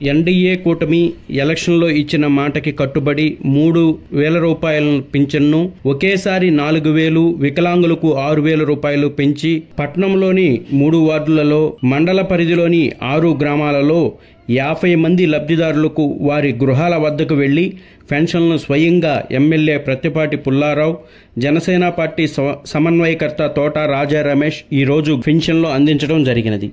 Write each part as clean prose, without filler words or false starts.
NDA కూటమి ఎలక్షన్లో ఇచ్చిన మాటకి కట్టుబడి 3,000 రూపాయల పింఛన్ను ఒకేసారి 4,000, వికలాంగులకు 6,000 రూపాయలు పెంచి పట్నంలోని 3 వార్డులలో, మండల పరిధిలోని 6 గ్రామాలలో 50 మంది లబ్ధిదారులకు వారి గృహాల వద్దకు వెళ్లి పెన్షన్లను స్వయంగా ఎమ్మెల్యే ప్రత్తిపాటి పుల్లారావు, జనసేన పార్టీ సమన్వయకర్త తోట రాజా రమేష్ ఈ రోజు పెన్షన్లు అందించడం జరిగినది.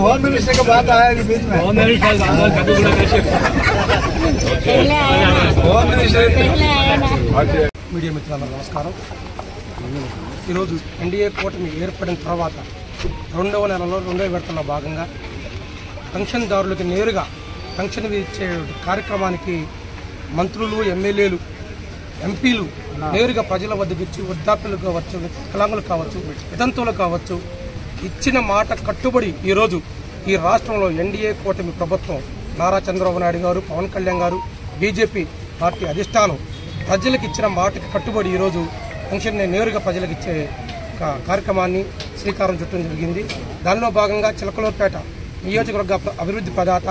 होम मिनिस्टर का बात आया कि बीच में होम मिनिस्टर మీడియా మిత్రులందరూ నమస్కారం. ఈరోజు ఎన్డీఏ కూటమి ఏర్పడిన తర్వాత 2వ నెలలో 2వ విడతలో భాగంగా పెన్షన్దారులకు నేరుగా పెన్షన్ ఇచ్చే కార్యక్రమానికి మంత్రులు, ఎమ్మెల్యేలు, ఎంపీలు నేరుగా ప్రజల వద్దకు ఇచ్చి వృద్ధాప్యులు కావచ్చు, వికలాంగులు కావచ్చు, వితంతువులు కావచ్చు ఇచ్చిన మాట కట్టుబడి ఈరోజు ఈ రాష్ట్రంలో ఎన్డీఏ కూటమి ప్రభుత్వం నారా చంద్రబాబు నాయుడు గారు, పవన్ కళ్యాణ్ గారు, బీజేపీ పార్టీ అధిష్టానం ప్రజలకు ఇచ్చిన మాటకి కట్టుబడి ఈరోజు పెన్షన్ నేరుగా ప్రజలకు ఇచ్చే కార్యక్రమాన్ని శ్రీకారం చుట్టడం జరిగింది. దానిలో భాగంగా చిలకలూరుపేట నియోజకవర్గ అభివృద్ధి ప్రదాత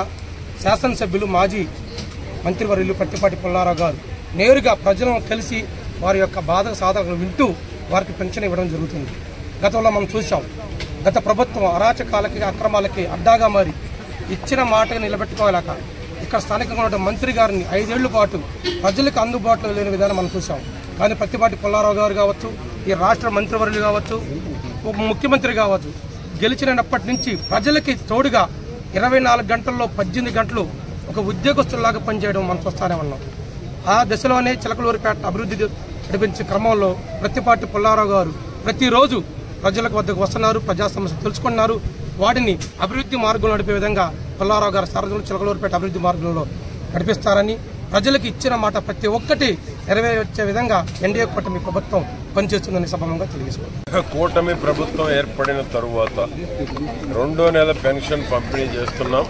శాసనసభ్యులు మాజీ మంత్రివర్యులు ప్రత్తిపాటి పుల్లారావు గారు నేరుగా ప్రజలను కలిసి వారి యొక్క బాధ సాధనలు వింటూ వారికి పెన్షన్ ఇవ్వడం జరుగుతుంది. గతంలో మనం చూసాం, గత ప్రభుత్వం అరాచకాలకి, అక్రమాలకి అడ్డాగా మారి ఇచ్చిన మాట నిలబెట్టుకోలేక ఇక్కడ స్థానికంగా ఉన్న మంత్రి గారిని 5 ఏళ్ల పాటు ప్రజలకు అందుబాటులో లేని విధానం మనం చూసాం. కానీ ప్రత్తిపాటి పుల్లారావు గారు కావచ్చు, ఈ రాష్ట్ర మంత్రివర్యులు కావచ్చు, ముఖ్యమంత్రి కావచ్చు, గెలిచినప్పటి నుంచి ప్రజలకి తోడుగా 24 గంటల్లో 18 గంటలు ఒక ఉద్యోగస్తులాగా పనిచేయడం మనం చూస్తానే ఉన్నాం. ఆ దశలోనే చిలకలూరుపేట అభివృద్ధి నడిపించే క్రమంలో ప్రత్తిపాటి పుల్లారావు గారు ప్రతిరోజు ప్రజలకు వద్దకు వస్తున్నారు, ప్రజా సమస్యలు తెలుసుకున్నారు, వాటిని అభివృద్ధి మార్గంలో నడిపే విధంగా పుల్లారావు గారి సారథ్యంలో చిలకలూరుపేట అభివృద్ధి మార్గంలో నడిపిస్తారని, ప్రజలకు ఇచ్చిన మాట ప్రతి ఒక్కటి నెరవేర్చే విధంగా ఎన్డీఏ కూటమి ప్రభుత్వం పనిచేస్తుందని సభంగా తెలియజేసుకుంటారు. కూటమి ప్రభుత్వం ఏర్పడిన తరువాత 2వ నెల పెన్షన్ పంపిణీ చేస్తున్నాం.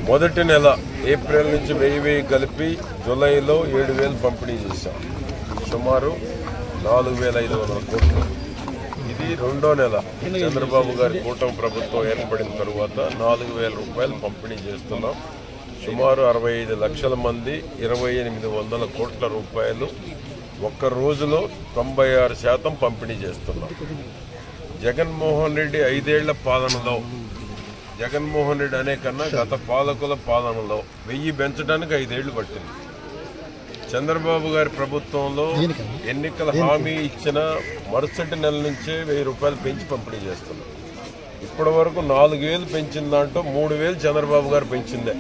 మొదటి నెల ఏప్రిల్ నుంచి 1000 కలిపి జూలైలో 7,000 పంపిణీ చేశాం. సుమారు 4,500 కోట్లు. ఇది 2వ నెల చంద్రబాబు గారి కూటమి ప్రభుత్వం ఏర్పడిన తరువాత 4,000 రూపాయలు పంపిణీ చేస్తున్నాం. సుమారు 65 లక్షల మంది 2,800 కోట్ల రూపాయలు ఒక్క రోజులో 96% పంపిణీ చేస్తున్నాం. జగన్మోహన్ రెడ్డి 5 ఏళ్ల పాలనలో, జగన్మోహన్ రెడ్డి అనే కన్నా గత పాలకుల పాలనలో 1000 పెంచడానికి 5 ఏళ్లు పట్టింది. చంద్రబాబు గారి ప్రభుత్వంలో ఎన్నికల హామీ ఇచ్చిన మరుసటి నెల నుంచే 1000 రూపాయలు పెంచి పంపిణీ చేస్తున్నాం. ఇప్పటి వరకు 4,000 పెంచిన దాంట్లో 3,000 చంద్రబాబు గారు పెంచిందే.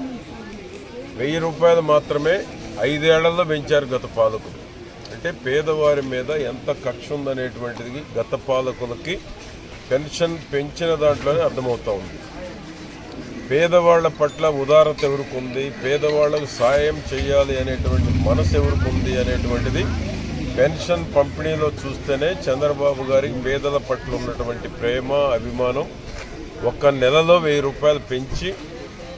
1000 రూపాయలు మాత్రమే 5 ఏళ్లలో పెంచారు గత పాలకులు. అంటే పేదవారి మీద ఎంత కక్ష ఉందనేటువంటిది గత పాలకులకి పెన్షన్ పెంచిన దాంట్లోనే అర్థమవుతా ఉంది. పేదవాళ్ల పట్ల ఉదారత ఎవరికుంది, పేదవాళ్లకు సాయం చేయాలి అనేటువంటి మనసు ఎవరికుంది అనేటువంటిది పెన్షన్ పంపిణీలో చూస్తేనే చంద్రబాబు గారికి పేదల పట్ల ఉన్నటువంటి ప్రేమ, అభిమానం. ఒక్క నెలలో 1000 రూపాయలు పెంచి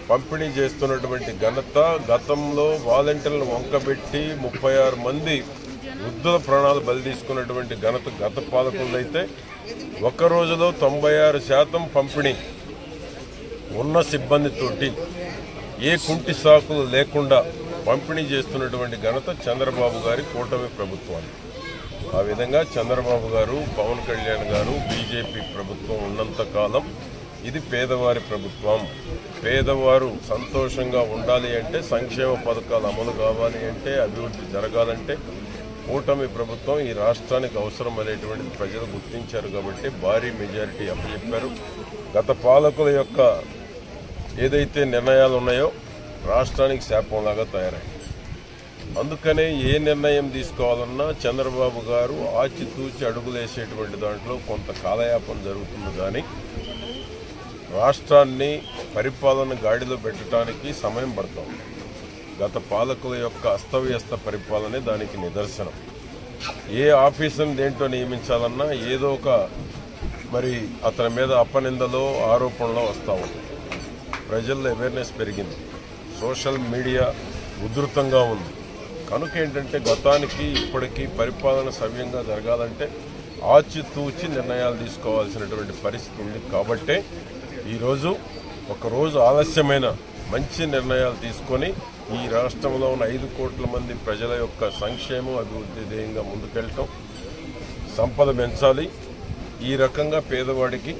పంపిణీ చేస్తున్నటువంటి ఘనత, గతంలో వాలంటీర్లను వంకబెట్టి 36 మంది వృద్ధుల ప్రాణాలు బలి తీసుకున్నటువంటి ఘనత గత పాలకులైతే ఒక్క రోజులో 96% పంపిణీ ఉన్న సిబ్బందితోటి ఏ కుంటి సాకులు లేకుండా పంపిణీ చేస్తున్నటువంటి ఘనత చంద్రబాబు గారి కూటమి ప్రభుత్వాన్ని. ఆ విధంగా చంద్రబాబు గారు, పవన్ కళ్యాణ్ గారు, బీజేపీ ప్రభుత్వం ఉన్నంతకాలం ఇది పేదవారి ప్రభుత్వం. పేదవారు సంతోషంగా ఉండాలి అంటే, సంక్షేమ పథకాలు అమలు కావాలి అంటే, అభివృద్ధి జరగాలంటే కూటమి ప్రభుత్వం ఈ రాష్ట్రానికి అవసరం అనేటువంటిది ప్రజలు గుర్తించారు. కాబట్టి భారీ మెజారిటీ అప్పచెప్పారు. గత పాలకుల యొక్క ఏదైతే నిర్ణయాలు ఉన్నాయో రాష్ట్రానికి శాపంలాగా తయారయ్యాయి. అందుకనే ఏ నిర్ణయం తీసుకోవాలన్నా చంద్రబాబు గారు ఆచితూచి అడుగులేసేటువంటి దాంట్లో కొంత కాలయాపన జరుగుతుంది. కానీ రాష్ట్రాన్ని పరిపాలన గాడిలో పెట్టడానికి సమయం పడుతుంది. గత పాలకుల యొక్క అస్తవ్యస్త పరిపాలనే దానికి నిదర్శనం. ఏ ఆఫీసును దేంట్లో నియమించాలన్నా ఏదో ఒక మరి అతని మీద అపనిందలో ఆరోపణలో వస్తూ ఉంది. ప్రజల్లో అవేర్నెస్ పెరిగింది, సోషల్ మీడియా ఉధృతంగా ఉంది. కనుక ఏంటంటే గతానికి ఇప్పటికీ పరిపాలన సవ్యంగా జరగాలంటే ఆచితూచి నిర్ణయాలు తీసుకోవాల్సినటువంటి పరిస్థితి ఉంది. కాబట్టే ఈరోజు ఒకరోజు ఆలస్యమైన మంచి నిర్ణయాలు తీసుకొని ఈ రాష్ట్రంలో ఉన్న 5 కోట్ల మంది ప్రజల యొక్క సంక్షేమం అభివృద్ధి ధ్యేయంగా ముందుకెళ్ళటం, సంపద పెంచాలి, ఈ రకంగా పేదవాడికి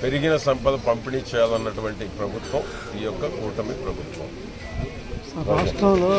పెరిగిన సంపద పంపిణీ చేయాలన్నటువంటి ప్రభుత్వం ఈ యొక్క కూటమి ప్రభుత్వం. రాష్ట్రంలో